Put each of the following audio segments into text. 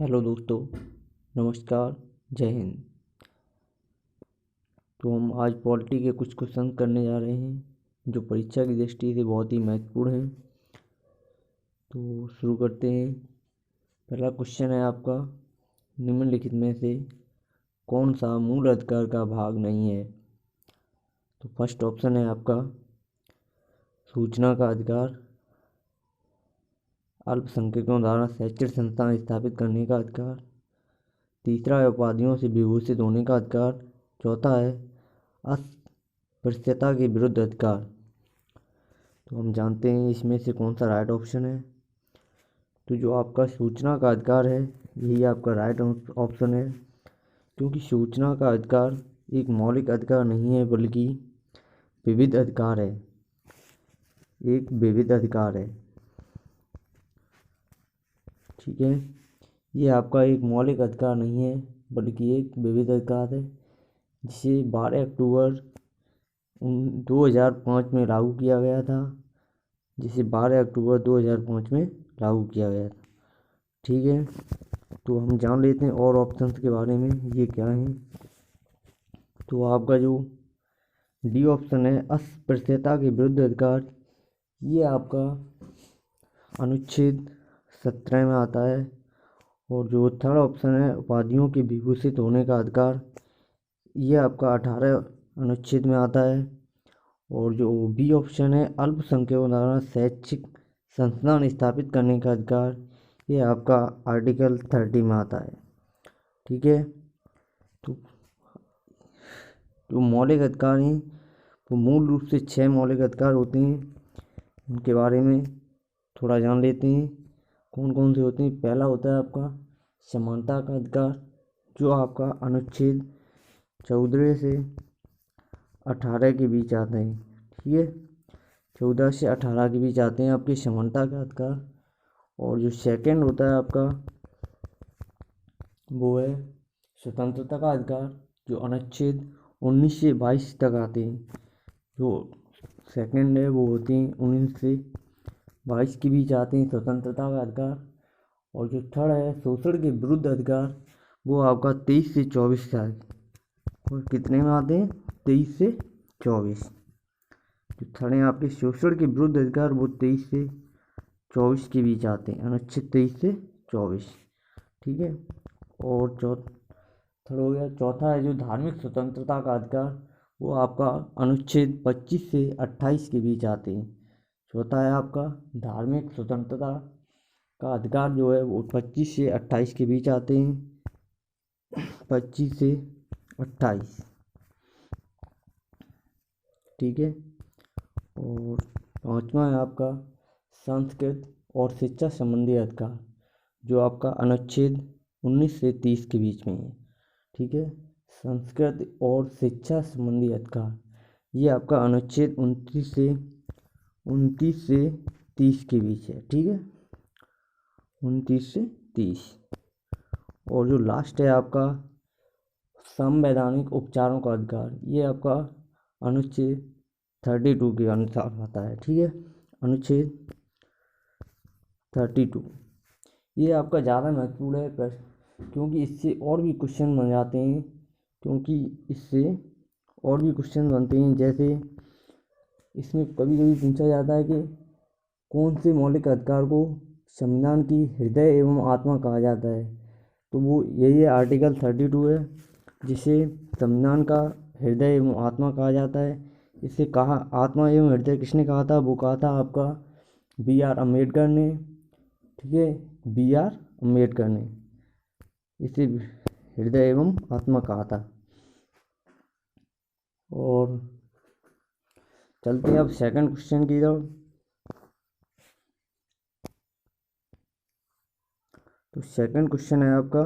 Hello दोस्तों, नमस्कार, जय हिंद। तो हम आज पॉलिटी के कुछ क्वेश्चन करने जा रहे हैं जो परीक्षा की दृष्टि से बहुत ही महत्वपूर्ण हैं। तो शुरू करते हैं। पहला क्वेश्चन है आपका, निम्नलिखित में से कौन सा मूल अधिकार का भाग नहीं है? तो फर्स्ट ऑप्शन है आपका सूचना का अधिकार, अल्पसंख्यकों द्वारा शैक्षिक संस्थान स्थापित करने का अधिकार, तीसरा है उपाधियों से विभूषित होने का अधिकार, चौथा है अस्पृश्यता के विरुद्ध अधिकार। तो हम जानते हैं इसमें से कौन सा राइट ऑप्शन है। तो जो आपका सूचना का अधिकार है यही आपका राइट ऑप्शन है, क्योंकि सूचना का अधिकार एक मौलिक अधिकार नहीं है बल्कि विविध अधिकार है, एक विविध अधिकार है। ठीक है, ये आपका एक मौलिक अधिकार नहीं है बल्कि एक विविध अधिकार है, जिसे 12 अक्टूबर 2005 में लागू किया गया था, जिसे 12 अक्टूबर 2005 में लागू किया गया था। ठीक है, तो हम जान लेते हैं और ऑप्शंस के बारे में, ये क्या हैं। तो आपका जो डी ऑप्शन है अस्पृश्यता के विरुद्ध अधिकार, ये आपका अनुच्छेद 17 में आता है। और जो थर्ड ऑप्शन है उपाधियों के विभूषित होने का अधिकार, ये आपका 18 अनुच्छेद में आता है। और जो बी ऑप्शन है अल्पसंख्यकों द्वारा शैक्षिक संस्थान स्थापित करने का अधिकार, ये आपका आर्टिकल 30 में आता है। ठीक है, तो मौलिक अधिकार हैं, तो मूल रूप से 6 मौलिक अधिकार होते हैं। उनके बारे में थोड़ा जान लेते हैं कौन कौन से होते हैं। पहला होता है आपका समानता का अधिकार, जो आपका अनुच्छेद 14 से 18 के बीच आता है। ठीक है, 14 से 18 के बीच आते हैं आपकी समानता का अधिकार। और जो सेकंड होता है आपका वो है स्वतंत्रता का अधिकार, जो अनुच्छेद 19 से 22 तक आते हैं। जो सेकंड है वो होते हैं 19 से 22 के बीच आते हैं स्वतंत्रता का अधिकार। और जो थर्ड है शोषण के विरुद्ध अधिकार, वो आपका 23 से 24 का है। और कितने में आते हैं? 23 से 24। जो थर्ड है आपके शोषण के विरुद्ध अधिकार, वो 23 से 24 के बीच आते हैं, अनुच्छेद 23 से 24। ठीक है, और थर्ड हो गया। चौथा है जो धार्मिक स्वतंत्रता का अधिकार, वो आपका अनुच्छेद 25 से 28 के बीच आते हैं। चौथा है आपका धार्मिक स्वतंत्रता का अधिकार, जो है वो 25 से 28 के बीच आते हैं, 25 से 28। ठीक है, और पांचवा है आपका संस्कृत और शिक्षा संबंधी अधिकार, जो आपका अनुच्छेद 19 से 30 के बीच में है। ठीक है, संस्कृत और शिक्षा संबंधी अधिकार, ये आपका अनुच्छेद 29 से 30 के बीच है। ठीक है, 29 से 30। और जो लास्ट है आपका संवैधानिक उपचारों का अधिकार, ये आपका अनुच्छेद 32 के अनुसार आता है। ठीक है, अनुच्छेद 32 ये आपका ज़्यादा महत्वपूर्ण है, क्योंकि इससे और भी क्वेश्चन बन जाते हैं। क्योंकि इससे और भी क्वेश्चन बनते हैं, जैसे इसमें कभी कभी पूछा जाता है कि कौन से मौलिक अधिकार को संविधान की हृदय एवं आत्मा कहा जाता है। तो वो यही आर्टिकल 32 है, जिसे संविधान का हृदय एवं आत्मा कहा जाता है। इसे कहा आत्मा एवं हृदय किसने कहा था? वो कहा था आपका B.R. अम्बेडकर ने। ठीक है, B.R. अम्बेडकर ने इसे हृदय एवं आत्मा कहा था। और चलते हैं अब सेकंड क्वेश्चन की तरफ। तो सेकंड क्वेश्चन है आपका,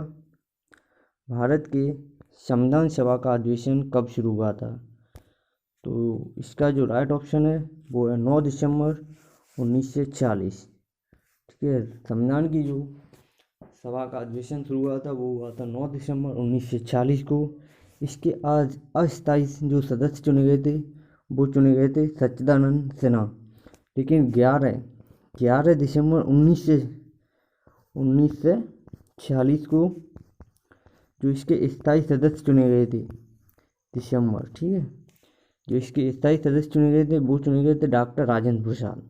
भारत के संविधान सभा का अधिवेशन कब शुरू हुआ था? तो इसका जो राइट ऑप्शन है वो है 9 दिसंबर 1940। ठीक है, संविधान की जो सभा का अधिवेशन शुरू हुआ था वो हुआ था 9 दिसंबर 1940 को। इसके आज अस्थायी जो सदस्य चुने गए थे वो चुने गए थे सच्चिदानंद सिन्हा। लेकिन 11 दिसंबर 1940 1946 को जो इसके स्थायी सदस्य चुने गए थे, दिसंबर, ठीक है, जो इसके स्थायी सदस्य चुने गए थे वो चुने गए थे डॉक्टर राजेंद्र प्रसाद,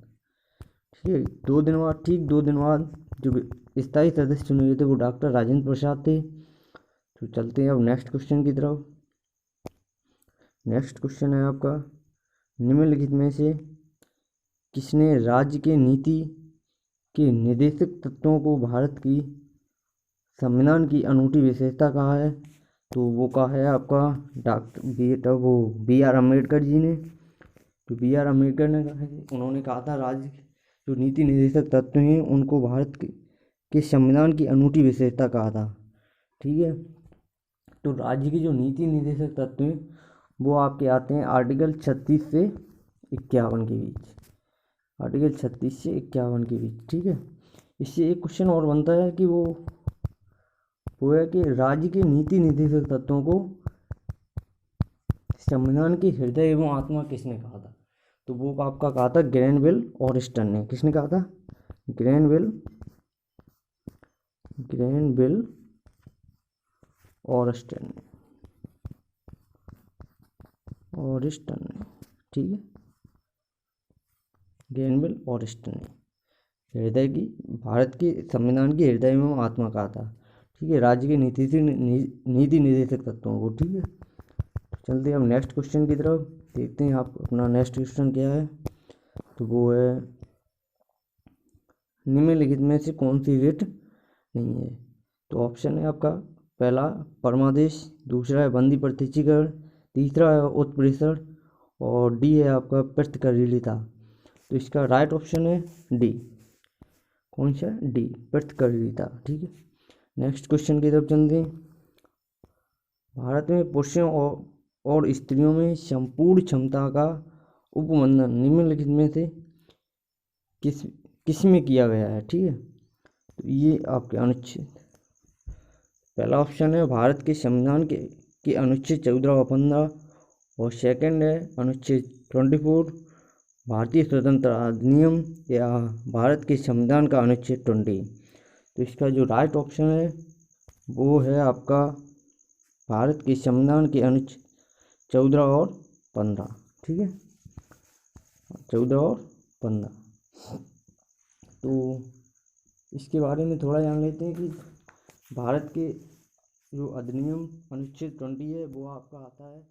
ठीक है। 2 दिन बाद, ठीक 2 दिन बाद जो स्थायी सदस्य चुने गए थे वो डॉक्टर राजेंद्र प्रसाद थे। तो चलते हैं अब नेक्स्ट क्वेश्चन की तरफ। नेक्स्ट क्वेश्चन है आपका, निम्नलिखित में से किसने राज्य के नीति के निर्देशक तत्वों को भारत की संविधान की अनूठी विशेषता कहा है? तो वो कहा है आपका बी आर अम्बेडकर जी ने। तो बी आर अम्बेडकर ने कहा है, उन्होंने कहा था राज्य जो नीति निर्देशक तत्व हैं उनको भारत के संविधान की अनूठी विशेषता कहा था, ठीक है। तो राज्य की जो नीति निर्देशक तत्व हैं वो आपके आते हैं आर्टिकल 36 से 51 के बीच, आर्टिकल 36 से 51 के बीच, ठीक है। इससे एक क्वेश्चन और बनता है कि वो है कि राज्य के नीति निर्देशक तत्वों को संविधान के हृदय एवं आत्मा किसने कहा था? तो वो आपका कहा था ग्रैनविल ऑरस्टन ने। किसने कहा था? ग्रैनविल ऑरस्टन ने, ठीक है, ग्रैनविल ऑरस्टन ने हृदय की, भारत के संविधान के हृदय एवं आत्मा कहा था, ठीक है, राज्य के नीति निर्देशक तत्वों को, ठीक है। चलते हैं अब नेक्स्ट क्वेश्चन की तरफ, देखते हैं आप अपना नेक्स्ट क्वेश्चन क्या है। तो वो है, निम्नलिखित में से कौन सी रिट नहीं है? तो ऑप्शन है आपका, पहला परमादेश, दूसरा है बंदी प्रत्यक्षीकरण, तीसरा है उत्प्रेषण, और डी है आपका पृथ्वीकरणीयता। तो इसका राइट ऑप्शन है डी। कौन सा? डी, पृथ्वीकरणीयता, ठीक है। नेक्स्ट क्वेश्चन की तरफ चलते हैं। भारत में पुरुषों और स्त्रियों में संपूर्ण क्षमता का उपमंडन निम्नलिखित में से किस में किया गया है, ठीक है। तो ये आपके अनुच्छेद, पहला ऑप्शन है भारत के संविधान के अनुच्छेद 14 और 15, और सेकंड है अनुच्छेद 24 भारतीय स्वतंत्र अधिनियम, या भारत के संविधान का अनुच्छेद 20। तो इसका जो राइट ऑप्शन है वो है आपका भारत के संविधान के अनुच्छेद 14 और 15, ठीक है, 14 और 15। तो इसके बारे में थोड़ा जान लेते हैं कि भारत के जो अधिनियम अनुच्छेद 20 है वो आपका आता है